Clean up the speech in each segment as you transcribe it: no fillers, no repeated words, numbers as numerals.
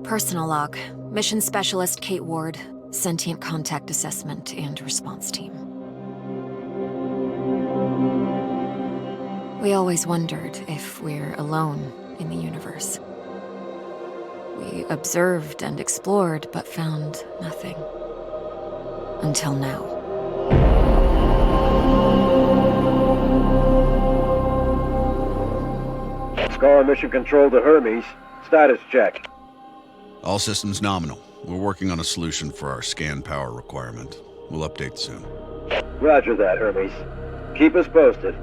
Personal log. Mission Specialist Kate Ward. Sentient Contact Assessment and Response Team. We always wondered if we're alone in the universe. We observed and explored, but found nothing. Until now. Scar Mission Control to Hermes. Status check. All systems nominal. We're working on a solution for our scan power requirement. We'll update soon. Roger that, Hermes. Keep us posted.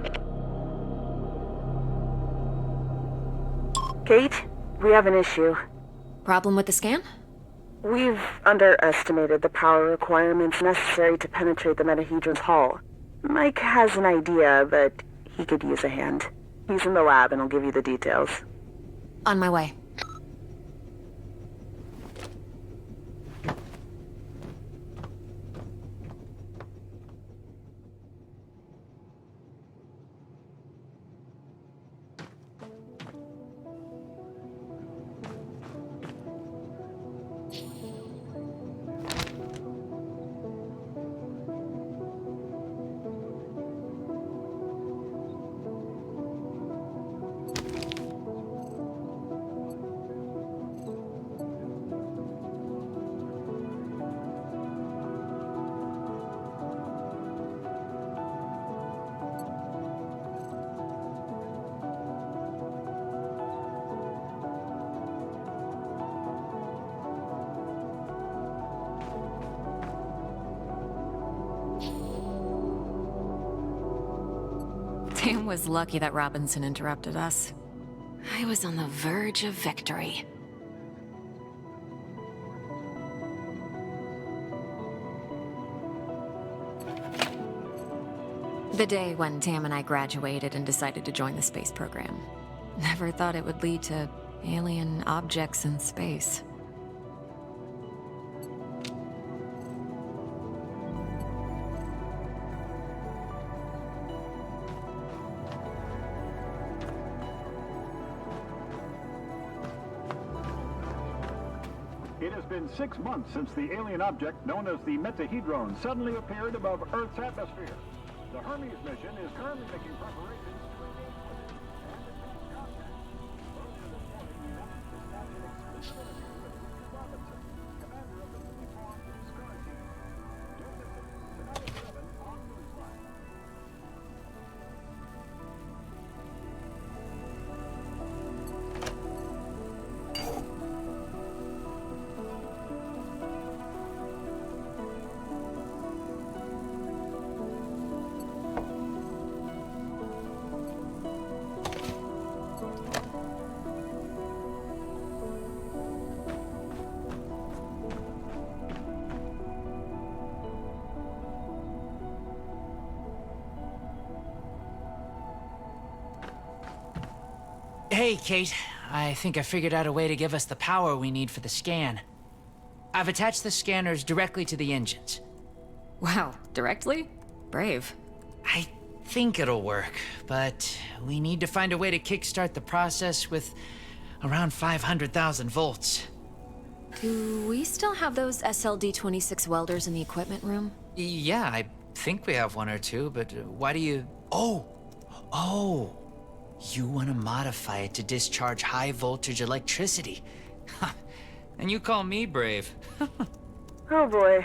Kate, we have an issue. Problem with the scan? We've underestimated the power requirements necessary to penetrate the Metahedron's hull. Mike has an idea, but he could use a hand. He's in the lab and will give you the details. On my way. Sam was lucky that Robinson interrupted us. I was on the verge of victory. The day when Tam and I graduated and decided to join the space program. Never thought it would lead to alien objects in space. It has been 6 months since the alien object known as the Metahedron suddenly appeared above Earth's atmosphere. The Hermes mission is currently making preparations to engage with it and maintain contact. Earlier this morning, we managed to snatch an exclusive interview with Richard Robinson, commander of the newly formed SCAR team. Don't miss it. Tonight at 7 on Newsline. Hey, Kate. I think I figured out a way to give us the power we need for the scan. I've attached the scanners directly to the engines. Wow, directly? Brave. I think it'll work, but we need to find a way to kickstart the process with around 500,000 volts. Do we still have those SLD-26 welders in the equipment room? Yeah, I think we have one or two, but why do you... Oh! You want to modify it to discharge high-voltage electricity. And you call me brave. Oh boy.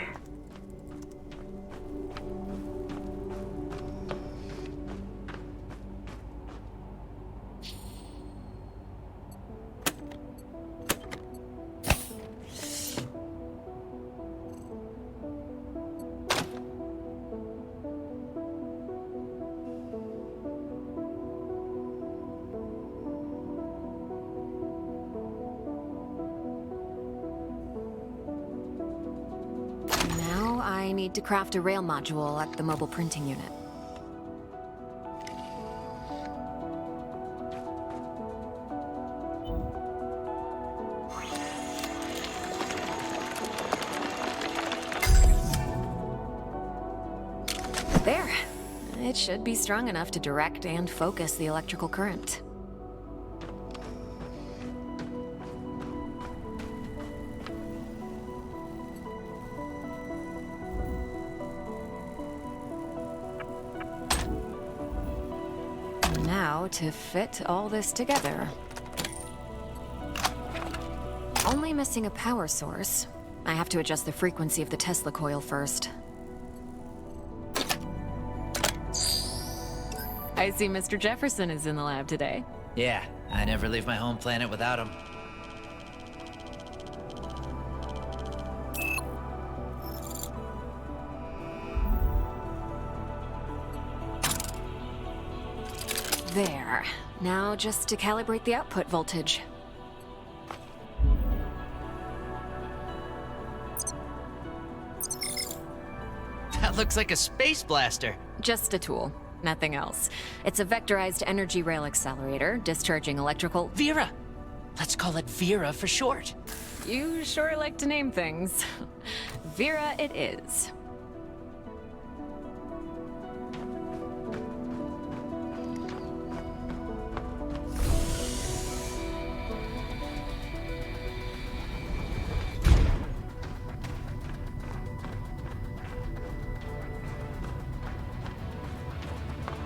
I need to craft a rail module at the mobile printing unit. There. It should be strong enough to direct and focus the electrical current. how to fit all this together. Only missing a power source. I have to adjust the frequency of the Tesla coil first. I see Mr. Jefferson is in the lab today. Yeah, I never leave my home planet without him. There. Now just to calibrate the output voltage. That looks like a space blaster. Just a tool, nothing else. It's a vectorized energy rail accelerator, discharging electrical... Vera! Let's call it Vera for short. You sure like to name things. Vera it is.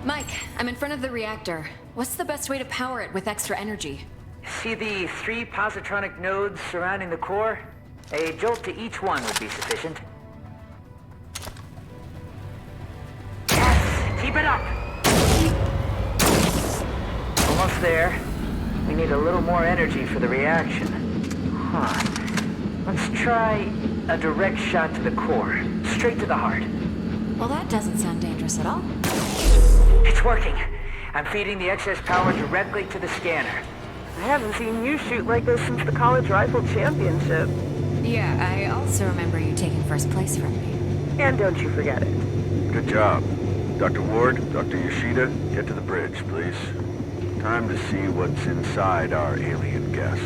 Mike, I'm in front of the reactor. What's the best way to power it with extra energy? See the 3 positronic nodes surrounding the core? A jolt to each one would be sufficient. Yes! Keep it up! Almost there. We need a little more energy for the reaction. Let's try a direct shot to the core. Straight to the heart. Well, that doesn't sound dangerous at all. It's working. I'm feeding the excess power directly to the scanner. I haven't seen you shoot like this since the college rifle championship. Yeah, I also remember you taking first place from me. And don't you forget it. Good job. Dr. Ward, Dr. Yoshida, get to the bridge, please. Time to see what's inside our alien guest.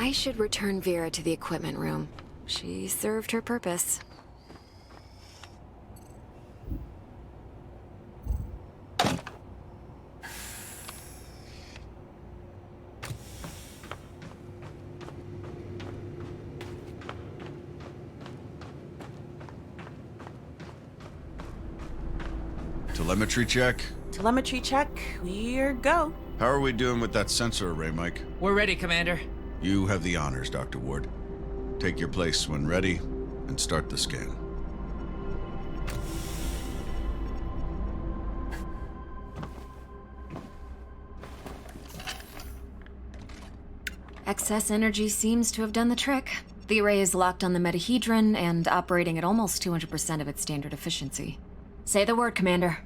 I should return Vera to the equipment room. She served her purpose. Telemetry check? Telemetry check. We're go. How are we doing with that sensor array, Mike? We're ready, Commander. You have the honors, Dr. Ward. Take your place when ready, and start the scan. Excess energy seems to have done the trick. The array is locked on the metahedron and operating at almost 200% of its standard efficiency. Say the word, Commander.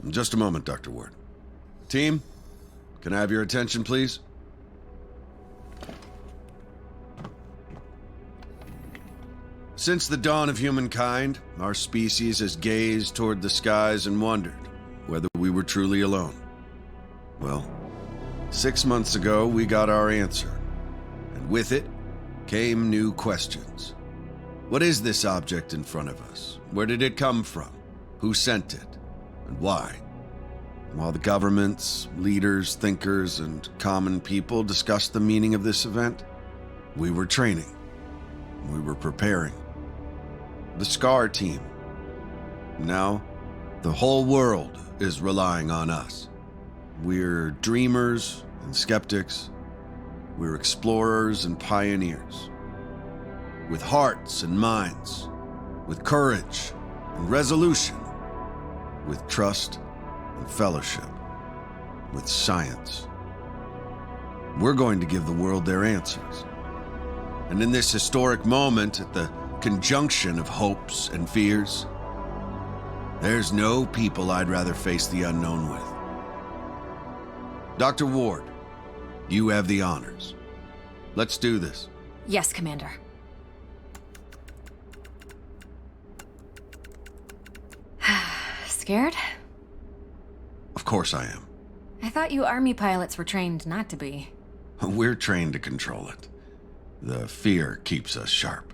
In just a moment, Dr. Ward. Team, can I have your attention, please? Since the dawn of humankind, our species has gazed toward the skies and wondered whether we were truly alone. Well, 6 months ago, we got our answer. And with it came new questions. What is this object in front of us? Where did it come from? Who sent it? And why? While the governments, leaders, thinkers, and common people discussed the meaning of this event, we were training. We were preparing. The SCAR team. Now, the whole world is relying on us. We're dreamers and skeptics. We're explorers and pioneers. With hearts and minds. With courage and resolution. With trust and fellowship. With science. We're going to give the world their answers. And in this historic moment, at the conjunction of hopes and fears, there's no people I'd rather face the unknown with. Dr. Ward, you have the honors. Let's do this. Yes, Commander. Scared? Of course I am. I thought you Army pilots were trained not to be. We're trained to control it. The fear keeps us sharp.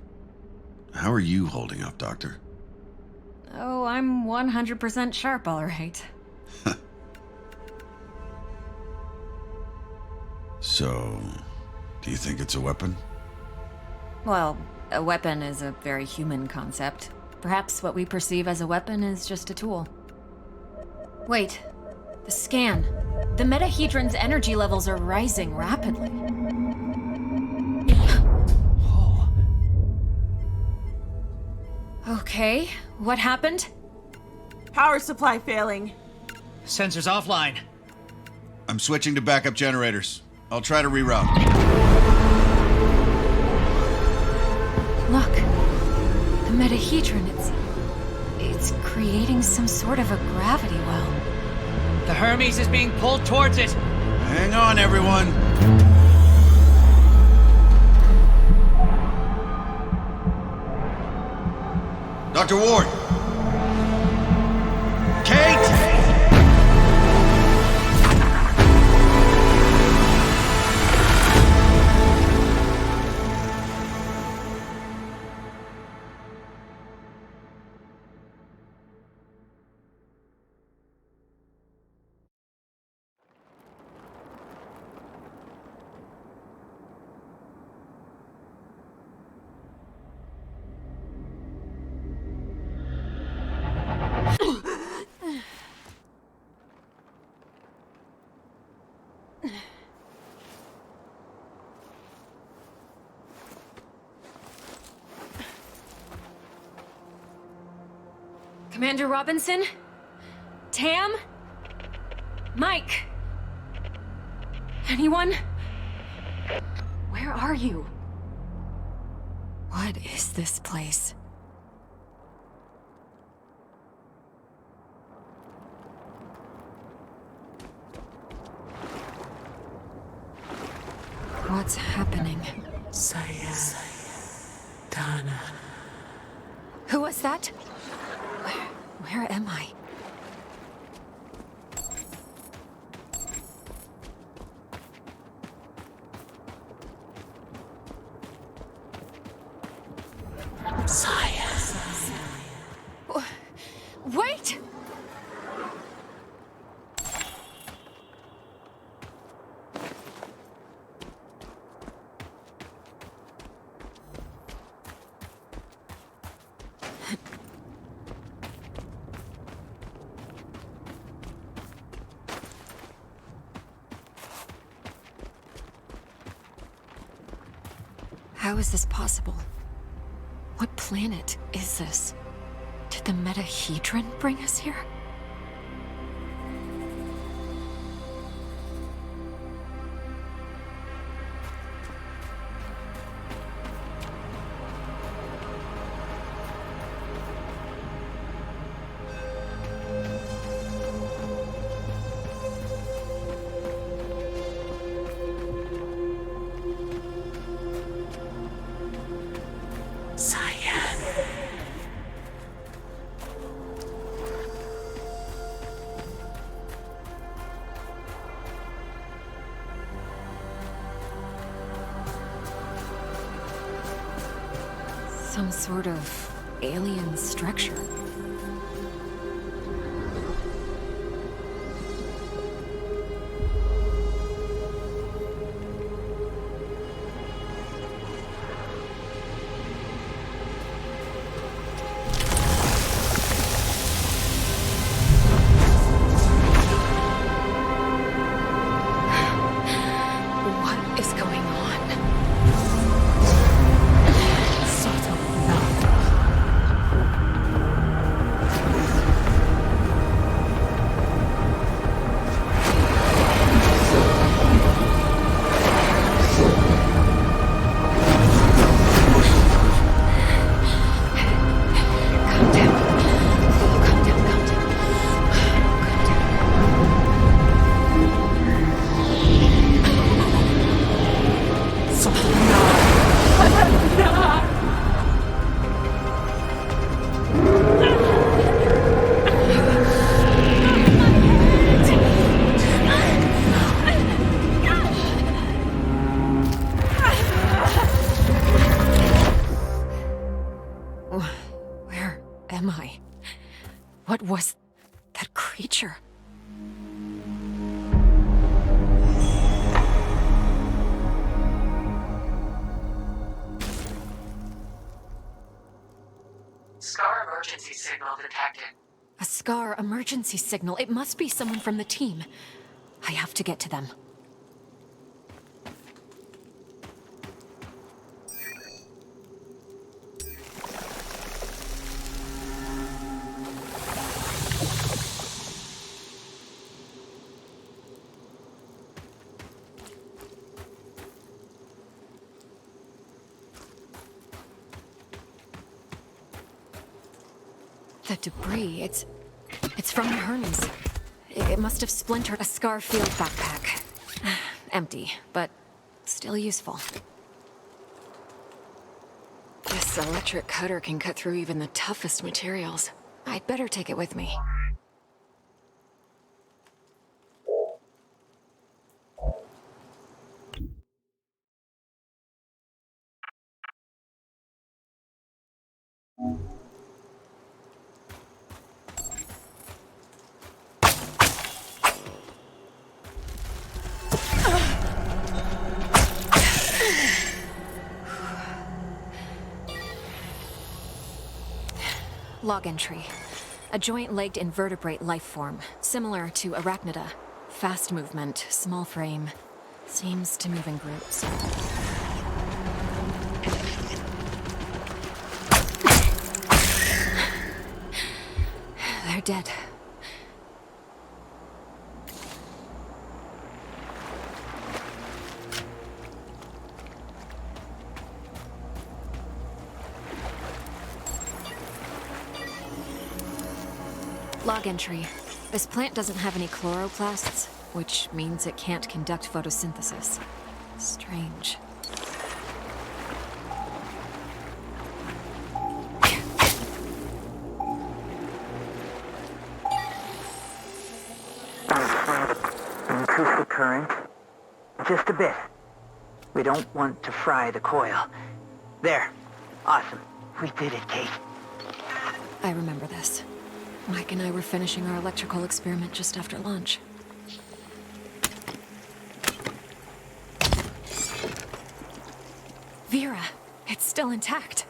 How are you holding up, Doctor? Oh, I'm 100% sharp, all right. So, do you think it's a weapon? Well, a weapon is a very human concept. Perhaps what we perceive as a weapon is just a tool. Wait, the scan. The metahedron's energy levels are rising rapidly. Okay, what happened? Power supply failing. Sensors offline. I'm switching to backup generators. I'll try to reroute. Look, the metahedron, it's creating some sort of a gravity well. The Hermes is being pulled towards it. Hang on, everyone. Dr. Ward! Kate! Commander Robinson? Tam? Mike? Anyone? Where are you? What is this place? What's happening? Dana. Who was that? Where am I? Wait! How is this possible? What planet is this? Did the metahedron bring us here? Some sort of alien structure. What is going on? Where am I? What was that creature? emergency signal detected. A SCAR emergency signal. It must be someone from the team. I have to get to them. The debris, it's from the Hermes. It must have splintered a SCAR field backpack. Empty, but still useful. This electric cutter can cut through even the toughest materials. I'd better take it with me. Log entry. A joint-legged invertebrate life form, similar to arachnida. Fast movement, small frame. Seems to move in groups. They're dead. Log entry. This plant doesn't have any chloroplasts, which means it can't conduct photosynthesis. Strange. Increase the current. Just a bit. We don't want to fry the coil. There. Awesome. We did it, Kate. I remember this. Mike and I were finishing our electrical experiment just after lunch. Vera, it's still intact.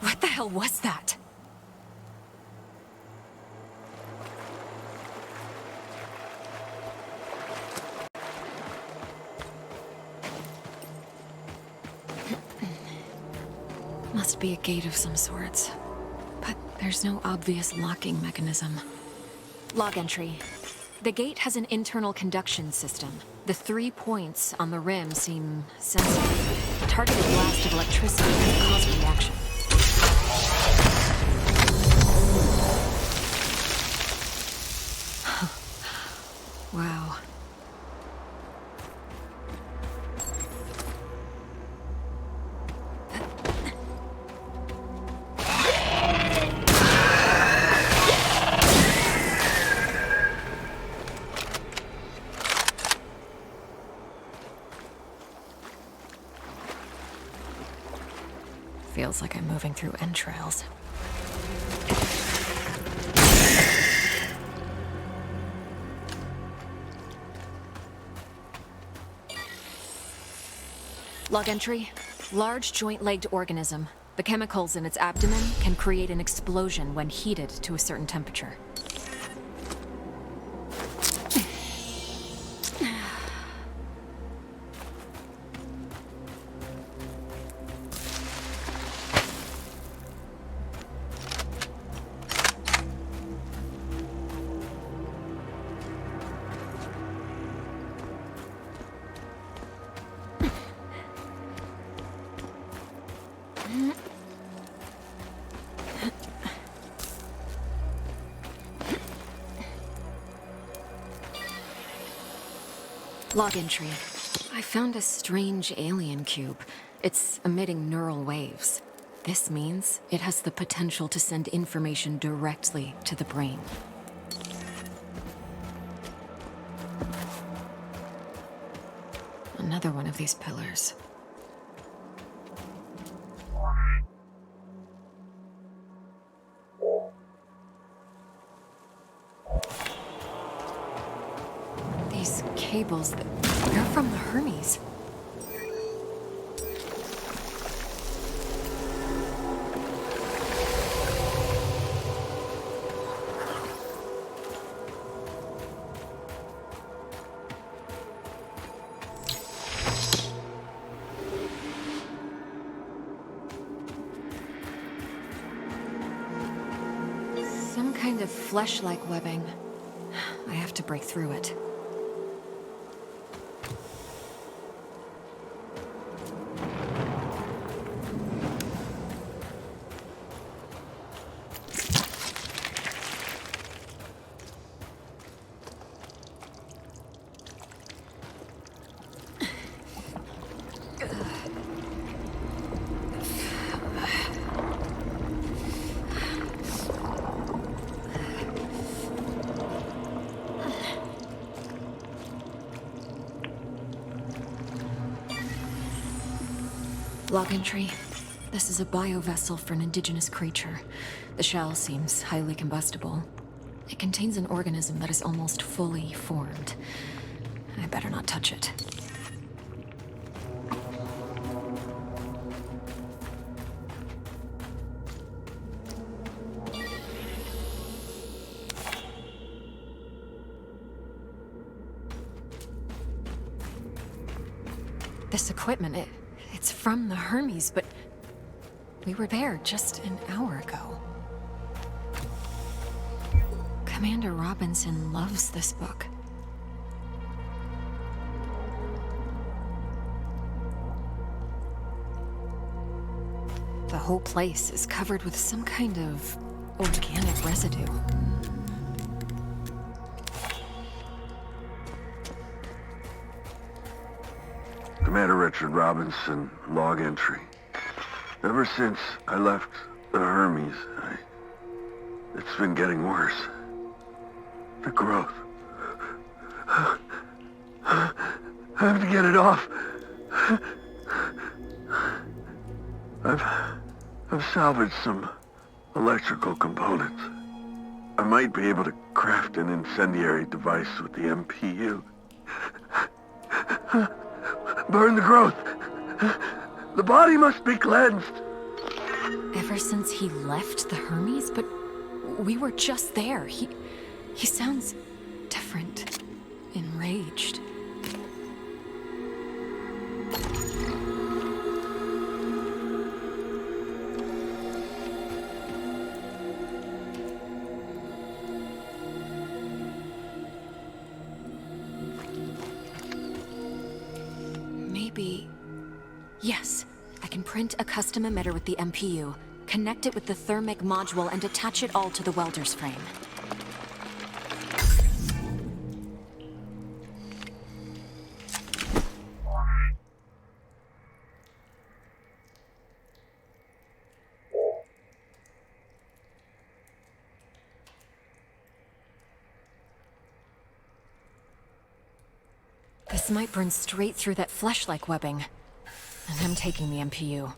What the hell was that? Must be a gate of some sorts. But there's no obvious locking mechanism. Log entry. The gate has an internal conduction system. The 3 points on the rim seem sensitive. A targeted blast of electricity can cause a reaction. Wow. Feels like I'm moving through entrails. Log entry. Large joint-legged organism. The chemicals in its abdomen can create an explosion when heated to a certain temperature. Log entry. I found a strange alien cube. It's emitting neural waves. This means it has the potential to send information directly to the brain. Another one of these pillars. These cables, they're from the Hermes. Some kind of flesh-like webbing. I have to break through it. Log entry. This is a biovessel for an indigenous creature. The shell seems highly combustible. It contains an organism that is almost fully formed. I better not touch it. This equipment, it's from the Hermes, but we were there just an hour ago. Commander Robinson loves this book. The whole place is covered with some kind of organic residue. Commander Richard Robinson, log entry. Ever since I left the Hermes, it's been getting worse. The growth. I have to get it off. I've salvaged some electrical components. I might be able to craft an incendiary device with the MPU. Burn the growth. The body must be cleansed. Ever since he left the Hermes, but we were just there. He sounds different, enraged. Yes, I can print a custom emitter with the MPU, connect it with the thermic module, and attach it all to the welder's frame. This might burn straight through that flesh-like webbing. And I'm taking the MPU.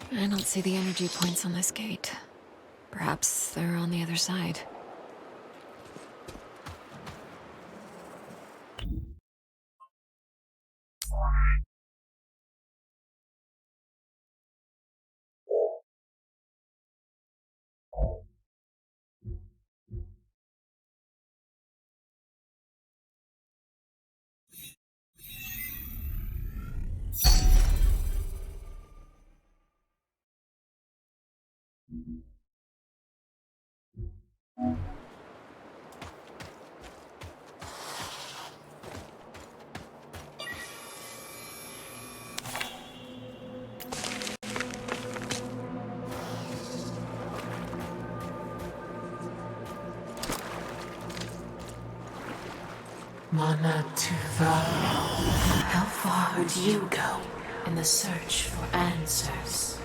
I don't see the energy points on this gate. Perhaps they're on the other side. Mana Tuva. How far would you go in the search for answers?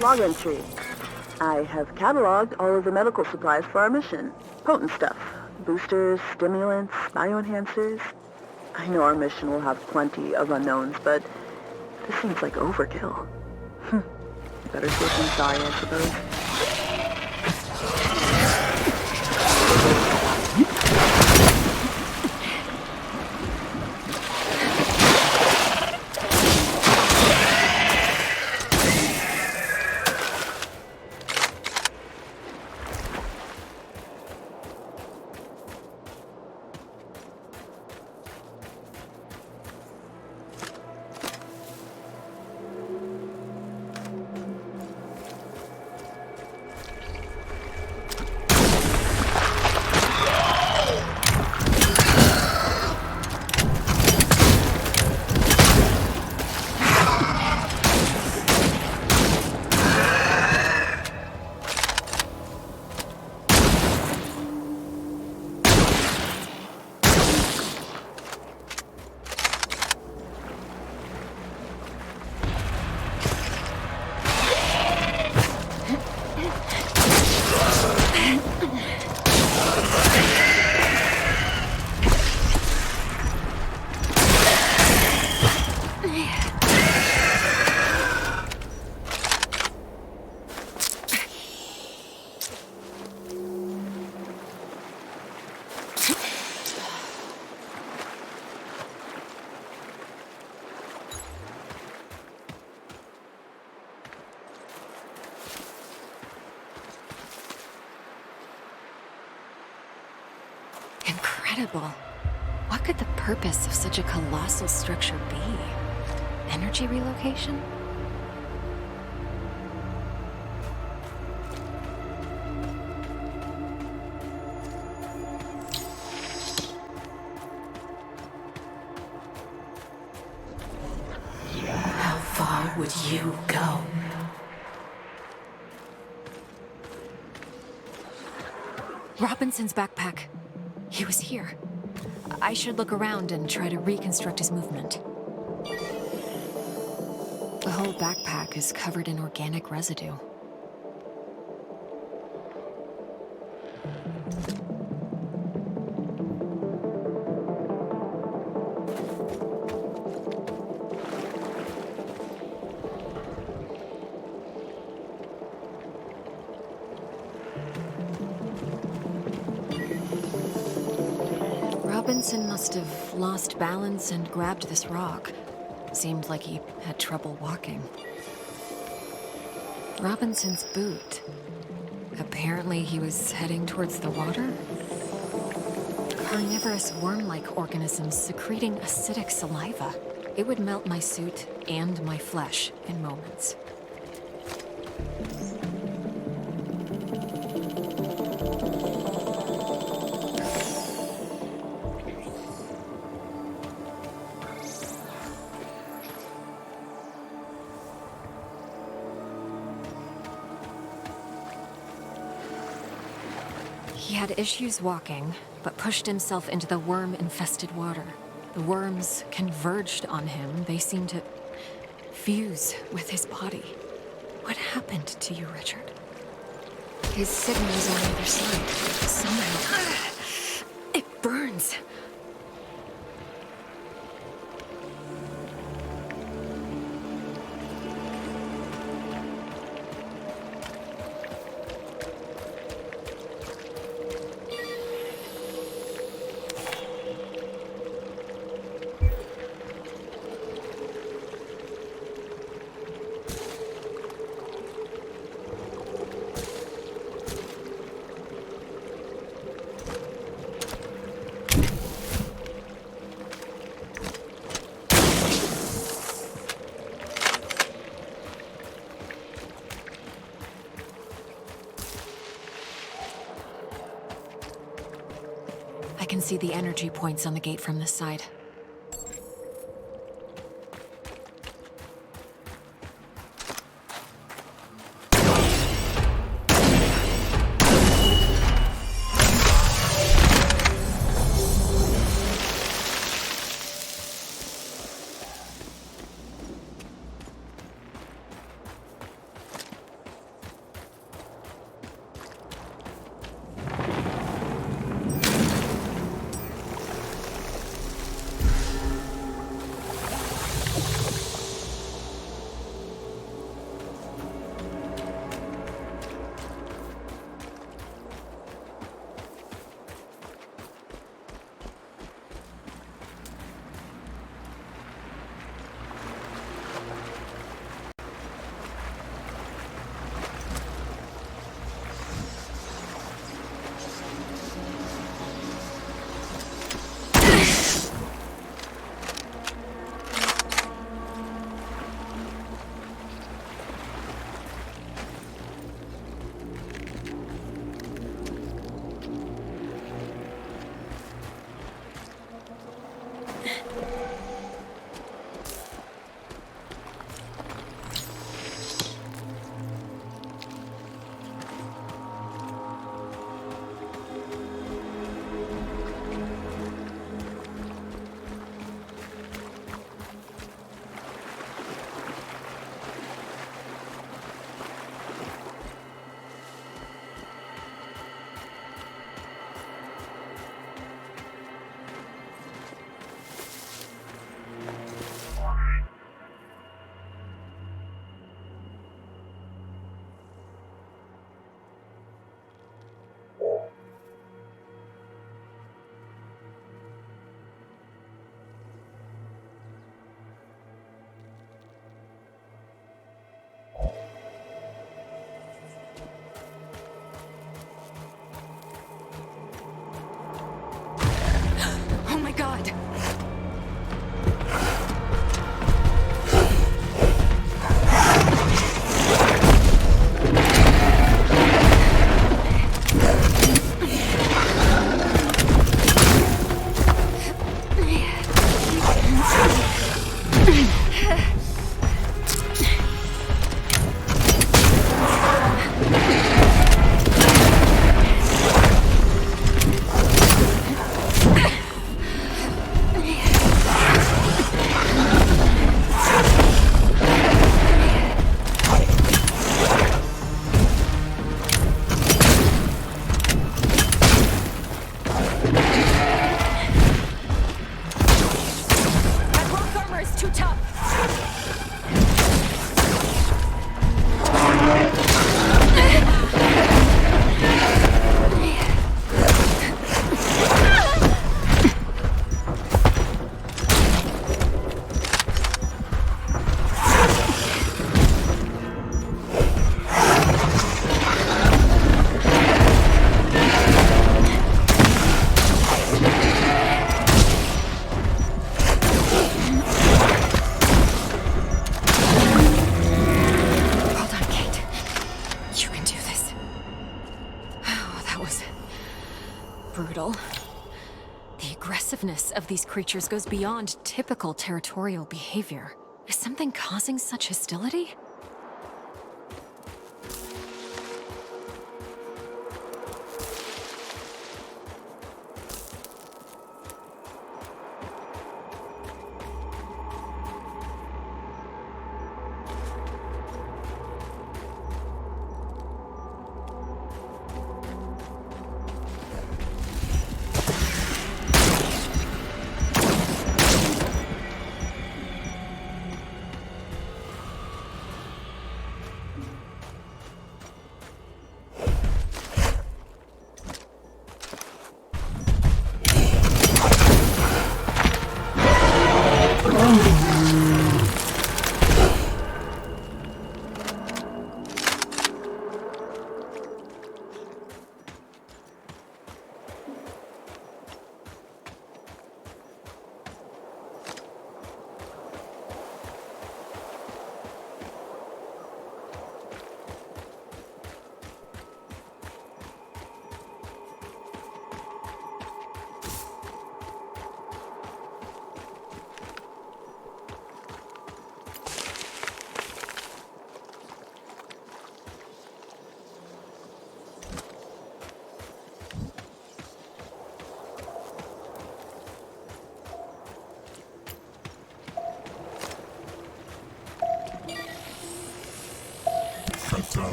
Log entry. I have cataloged all of the medical supplies for our mission. Potent stuff. Boosters, stimulants, bioenhancers. I know our mission will have plenty of unknowns, but this seems like overkill. Better safe than sorry, I suppose. Incredible. What could the purpose of such a colossal structure be? Energy relocation? How far would you go? Robinson's backpack. He was here. I should look around and try to reconstruct his movement. The whole backpack is covered in organic residue. Robinson must have lost balance and grabbed this rock. Seemed like he had trouble walking. Robinson's boot. Apparently he was heading towards the water? Carnivorous worm-like organisms secreting acidic saliva. It would melt my suit and my flesh in moments. He had issues walking, but pushed himself into the worm-infested water. The worms converged on him. They seemed to fuse with his body. What happened to you, Richard? His signal's on the other side. Somehow. It burns. I can see the energy points on the gate from this side. Of these creatures goes beyond typical territorial behavior. Is something causing such hostility?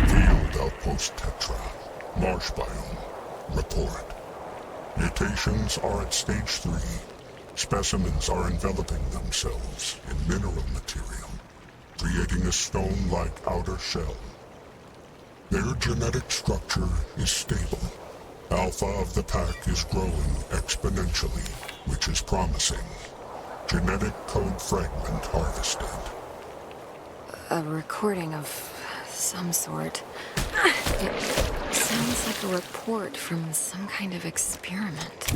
Field Outpost Tetra. Marsh biome. Report. Mutations are at stage 3. Specimens are enveloping themselves in mineral material, creating a stone-like outer shell. Their genetic structure is stable. Alpha of the pack is growing exponentially, which is promising. Genetic code fragment harvested. A recording of some sort. It sounds like a report from some kind of experiment.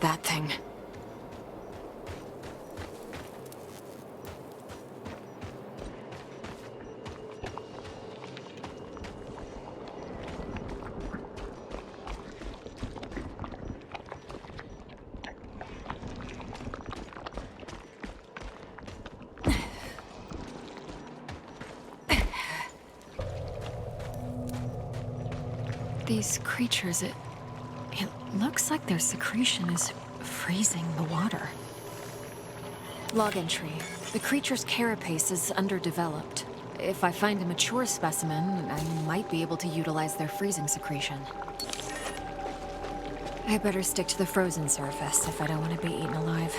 That thing. These creatures, it looks like their secretion is freezing the water. Log entry. The creature's carapace is underdeveloped. If I find a mature specimen, I might be able to utilize their freezing secretion. I better stick to the frozen surface if I don't want to be eaten alive.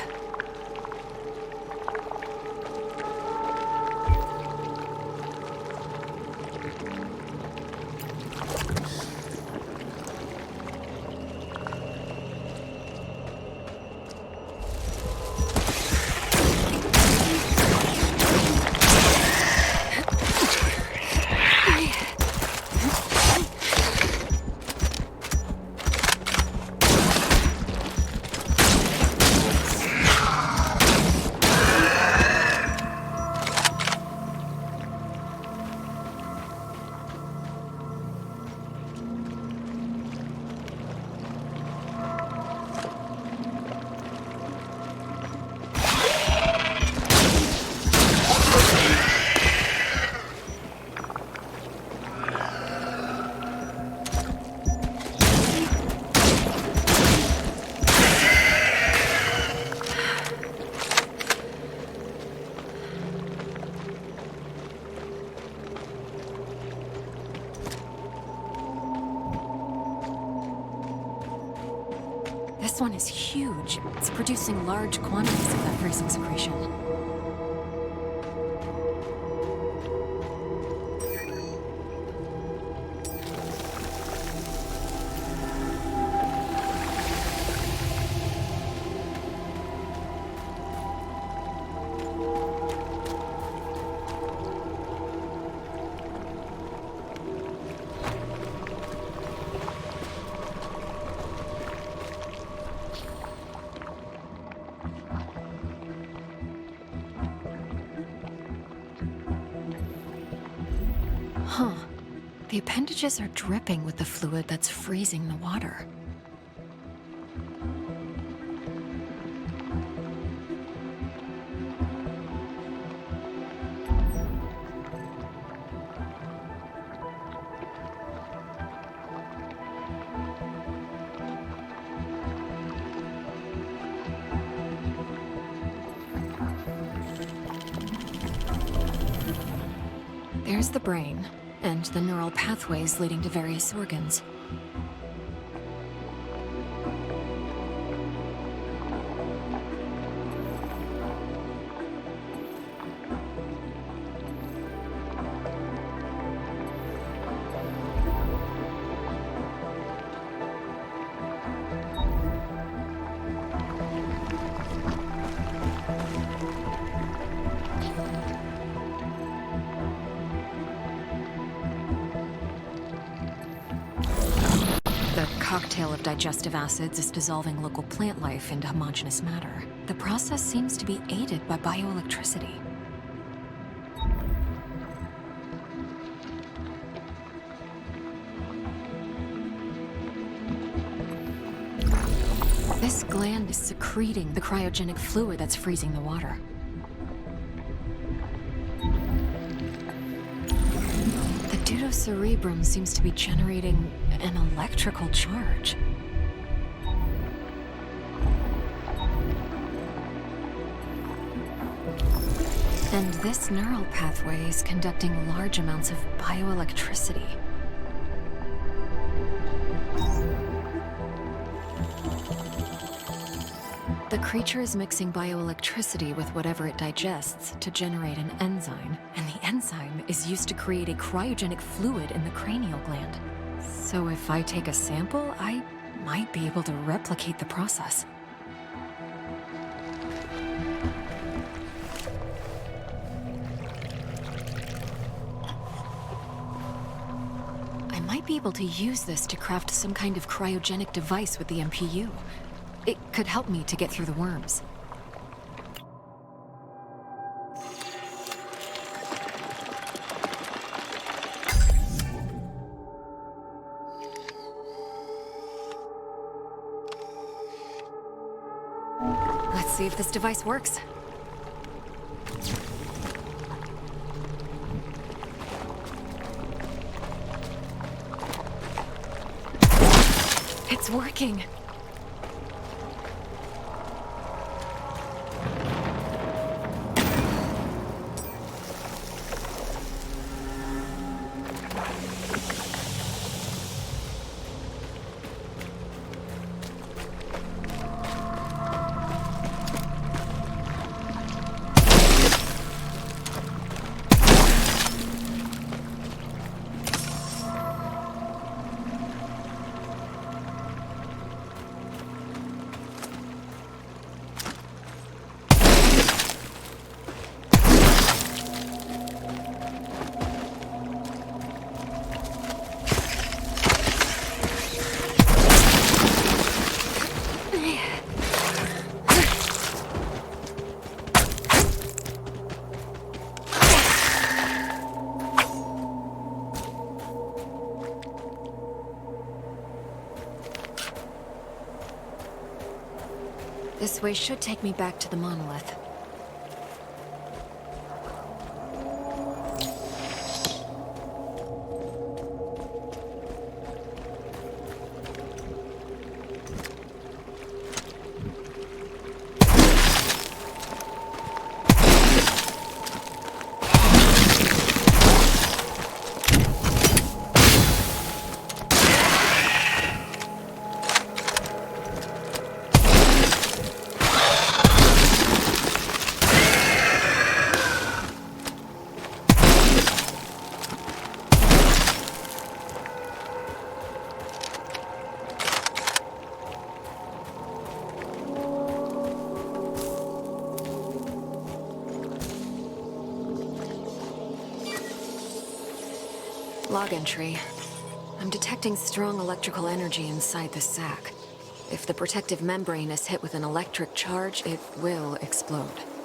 This one is huge. It's producing large quantities of that freezing secretion. Huh. The appendages are dripping with the fluid that's freezing the water. There's the brain, and the neural pathways leading to various organs. Cocktail of digestive acids is dissolving local plant life into homogeneous matter. The process seems to be aided by bioelectricity. This gland is secreting the cryogenic fluid that's freezing the water. The cerebrum seems to be generating an electrical charge. And this neural pathway is conducting large amounts of bioelectricity. The creature is mixing bioelectricity with whatever it digests to generate an enzyme, and the enzyme is used to create a cryogenic fluid in the cranial gland. So if I take a sample, I might be able to replicate the process. I might be able to use this to craft some kind of cryogenic device with the MPU. It could help me to get through the worms. Let's see if this device works. It's working. This way should take me back to the monolith. Log entry. I'm detecting strong electrical energy inside the sac. If the protective membrane is hit with an electric charge, it will explode.